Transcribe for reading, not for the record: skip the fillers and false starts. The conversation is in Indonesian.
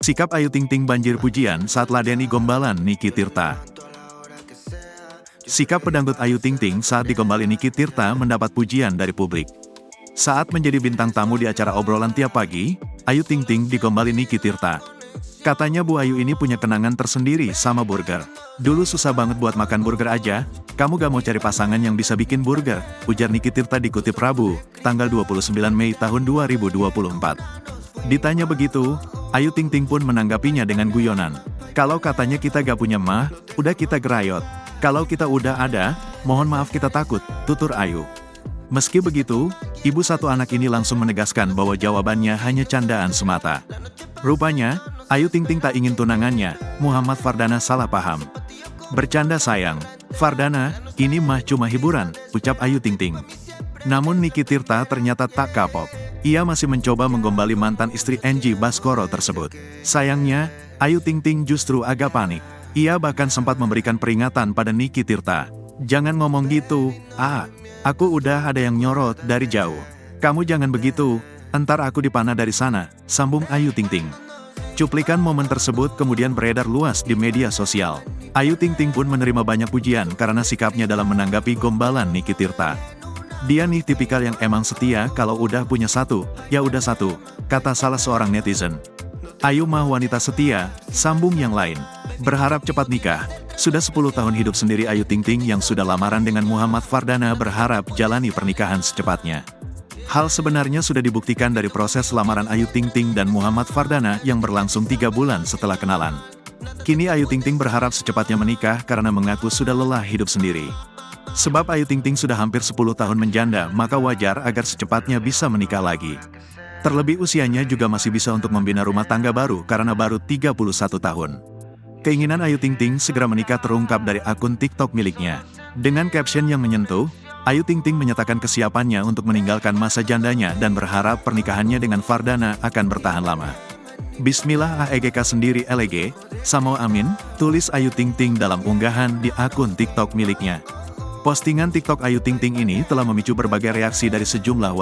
Sikap Ayu Ting Ting banjir pujian saat ladeni gombalan Niki Tirta. Sikap pedangdut Ayu Ting Ting saat digombali Niki Tirta mendapat pujian dari publik. Saat menjadi bintang tamu di acara obrolan tiap pagi, Ayu Ting Ting digombali Niki Tirta. Katanya Bu Ayu ini punya kenangan tersendiri sama burger. Dulu susah banget buat makan burger aja, kamu gak mau cari pasangan yang bisa bikin burger, ujar Niki Tirta dikutip Rabu, tanggal 29 Mei tahun 2024. Ditanya begitu, Ayu Ting Ting pun menanggapinya dengan guyonan. Kalau katanya kita gak punya mah, udah kita gerayot. Kalau kita udah ada, mohon maaf kita takut, tutur Ayu. Meski begitu, ibu satu anak ini langsung menegaskan bahwa jawabannya hanya candaan semata. Rupanya, Ayu Ting Ting tak ingin tunangannya, Muhammad Fardana salah paham. Bercanda sayang, Fardana, ini mah cuma hiburan, ucap Ayu Ting Ting. Namun Niki Tirta ternyata tak kapok. Ia masih mencoba menggombali mantan istri Angie Baskoro tersebut. Sayangnya, Ayu Ting Ting justru agak panik. Ia bahkan sempat memberikan peringatan pada Niki Tirta. Jangan ngomong gitu, aku udah ada yang nyorot dari jauh. Kamu jangan begitu, entar aku dipanah dari sana, sambung Ayu Ting Ting. Cuplikan momen tersebut kemudian beredar luas di media sosial. Ayu Ting Ting pun menerima banyak pujian karena sikapnya dalam menanggapi gombalan Niki Tirta. Dia nih tipikal yang emang setia, kalau udah punya satu, ya udah satu, kata salah seorang netizen. Ayu mah wanita setia, sambung yang lain. Berharap cepat nikah. Sudah 10 tahun hidup sendiri Ayu Ting Ting yang sudah lamaran dengan Muhammad Fardana berharap jalani pernikahan secepatnya. Hal sebenarnya sudah dibuktikan dari proses lamaran Ayu Ting Ting dan Muhammad Fardana yang berlangsung 3 bulan setelah kenalan. Kini Ayu Ting Ting berharap secepatnya menikah karena mengaku sudah lelah hidup sendiri. Sebab Ayu Ting Ting sudah hampir 10 tahun menjanda, maka wajar agar secepatnya bisa menikah lagi. Terlebih usianya juga masih bisa untuk membina rumah tangga baru karena baru 31 tahun. Keinginan Ayu Ting Ting segera menikah terungkap dari akun TikTok miliknya. Dengan caption yang menyentuh, Ayu Ting Ting menyatakan kesiapannya untuk meninggalkan masa jandanya dan berharap pernikahannya dengan Fardana akan bertahan lama. Bismillah AEGK sendiri LEG, Samo Amin, tulis Ayu Ting Ting dalam unggahan di akun TikTok miliknya. Postingan TikTok Ayu Ting Ting ini telah memicu berbagai reaksi dari sejumlah warga.